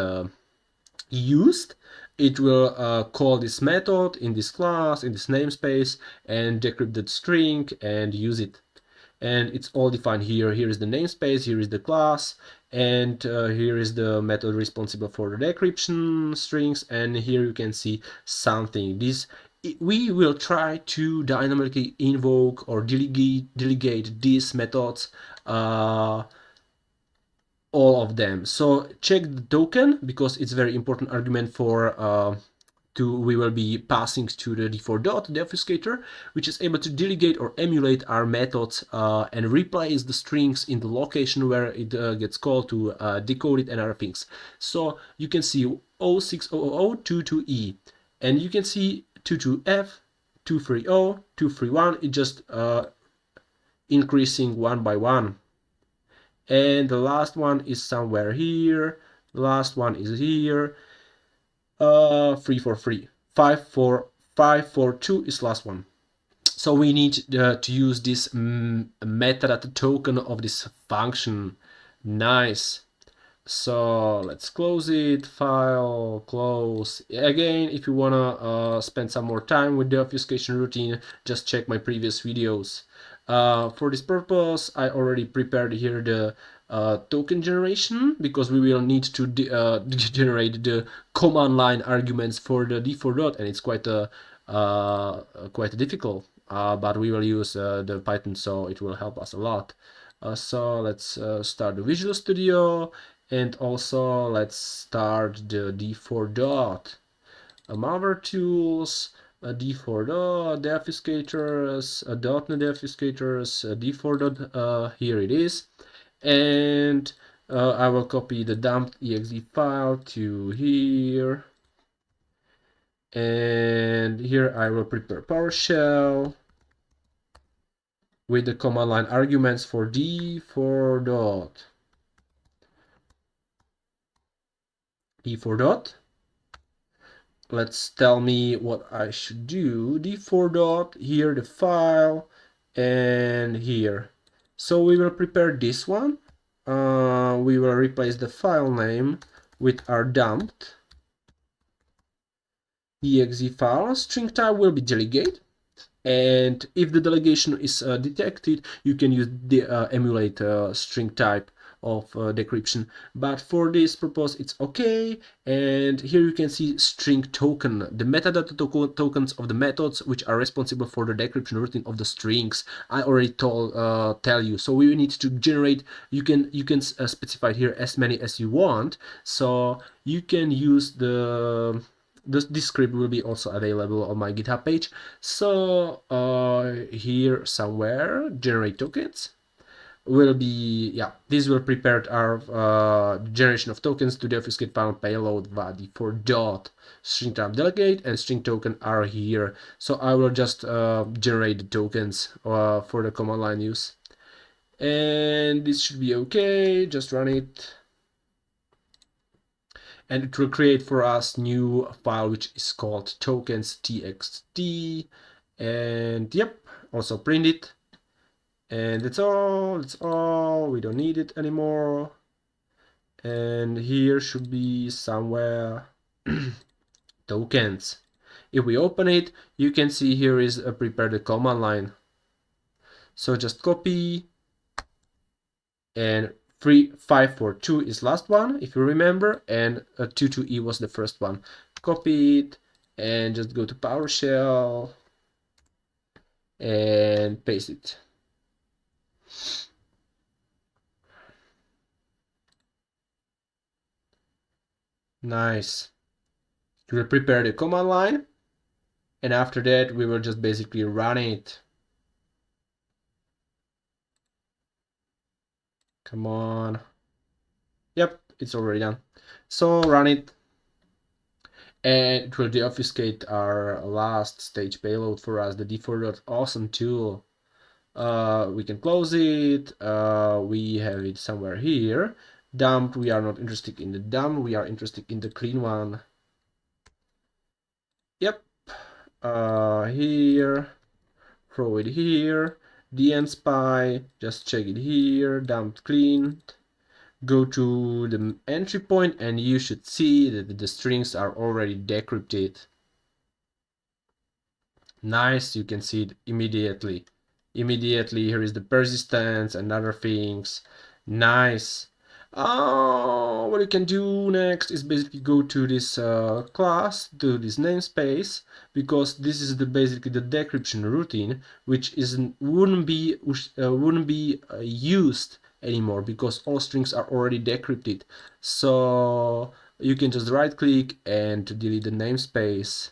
used, it will call this method in this class, in this namespace, and decrypt that string and use it. And it's all defined here. Here is the namespace, here is the class, and here is the method responsible for the decryption strings, and here you can see something. We will try to dynamically invoke or delegate these methods, all of them. So check the token, because it's very important argument for we will be passing to the d4dot, the obfuscator, which is able to delegate or emulate our methods and replace the strings in the location where it gets called to decode it and other things. So you can see 0600022E, and you can see 22F, 230, 231, it just increasing one by one. And the last one is somewhere here, the last one is here, 343, 542 is last one. So we need to use this metadata token of this function. Nice. So let's close it, file, close. Again, if you wanna spend some more time with the obfuscation routine, just check my previous videos. For this purpose, I already prepared here the token generation, because we will need to generate the command line arguments for the d4dot, and it's quite difficult. But we will use the Python, so it will help us a lot. So let's start the Visual Studio, and also let's start the d4dot. Malware tools, d4dot, obfuscators, .NET obfuscators, d4dot, here it is. And I will copy the dumped exe file to here. And here I will prepare PowerShell with the command line arguments for d4dot. d4dot. Let's tell me what I should do. d4dot, here the file, and here. So we will prepare this one. We will replace the file name with our dumped exe file. String type will be delegate, and if the delegation is detected, you can use the emulate string type of decryption. But for this purpose, it's okay. And here you can see string token, the metadata tokens of the methods which are responsible for the decryption routine of the strings. I already tell you. So we need to generate. You can specify here as many as you want. So you can use this script will be also available on my GitHub page. So here somewhere, generate tokens will be, yeah, this will prepare our generation of tokens to the obfuscate file payload via d4dot. String type delegate and string token are here. So I will just generate the tokens for the command line use. And this should be okay, just run it. and it will create for us new file which is called tokens.txt, and yep, also print it, and that's all, we don't need it anymore. And here should be somewhere tokens. If we open it, you can see here is a prepared command line. So just copy, and 3542 is last one, if you remember, and 22E was the first one. Copy it and just go to PowerShell and paste it. Nice. You will prepare the command line, and after that we will just basically run it. Come on. Yep, it's already done. So run it, and it will deobfuscate our last stage payload for us, the d4.awesome tool. We can close it. We have it somewhere here. Dump, we are not interested in the dump, we are interested in the clean one. Yep. Here, throw it here. dnspy, just check it here. Dumped, cleaned. Go to the entry point, and you should see that the strings are already decrypted. Nice, you can see it immediately. Here is the persistence and other things. Nice. What you can do next is basically go to this class, to this namespace, because this is basically the decryption routine, which wouldn't be used anymore because all strings are already decrypted. So you can just right click and delete the namespace.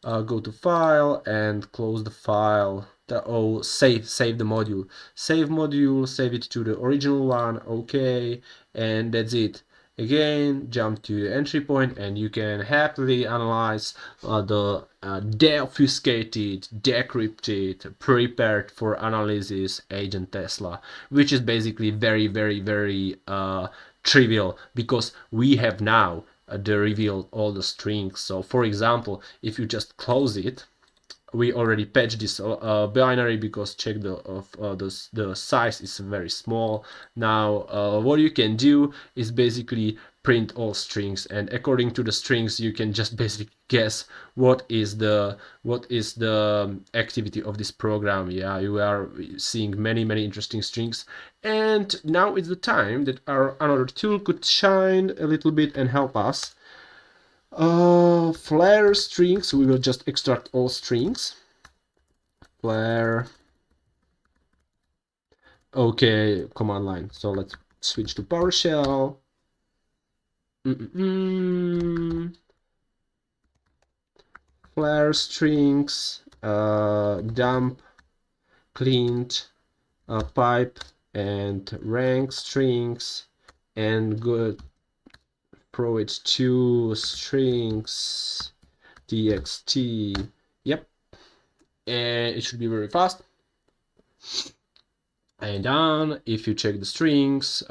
Go to file and close the file. Save the module. Save it to the original one. Okay, and that's it. Again, jump to the entry point, and you can happily analyze the deobfuscated, decrypted, prepared for analysis AgentTesla, which is basically very trivial, because we have now they revealed all the strings. So for example, if you just close it, we already patched this binary, because check the size is very small. Now what you can do is basically print all strings, and according to the strings you can just basically guess what is the activity of this program. Yeah, you are seeing many interesting strings, and now is the time that our another tool could shine a little bit and help us. Flare strings, we will just extract all strings. Flare. Okay, command line. So let's switch to PowerShell. Flare strings, dump, cleaned, pipe, and rank strings, and good. Throw it to strings txt. Yep, and it should be very fast. And done. If you check the strings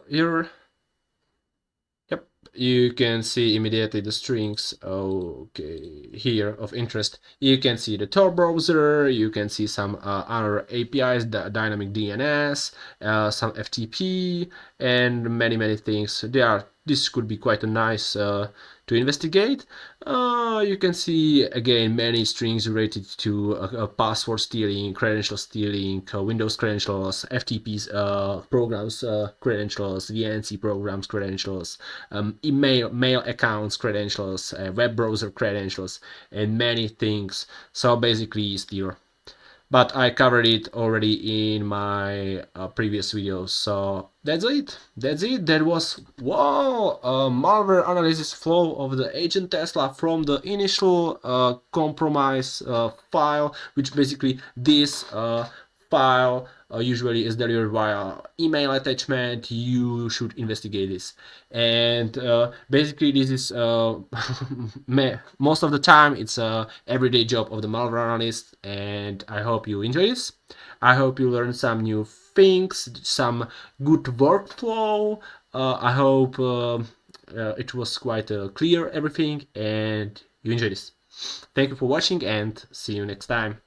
here, yep, you can see immediately the strings. Okay, here of interest, you can see the Tor browser, you can see some other APIs, the dynamic DNS, some FTP, and many things. This could be quite a nice to investigate. You can see again many strings related to password stealing, credential stealing, Windows credentials, FTPs programs credentials, VNC programs credentials, mail accounts credentials, web browser credentials, and many things. So basically steal. But I covered it already in my previous videos. So that's it. That was malware analysis flow of the AgentTesla from the initial compromise file, which basically this file usually is delivered via email attachment. You should investigate this, and basically this is most of the time it's a everyday job of the malware analyst, and I hope you enjoy this. I hope you learned some new things, some good workflow. I hope it was quite clear everything and you enjoyed this. Thank you for watching and see you next time.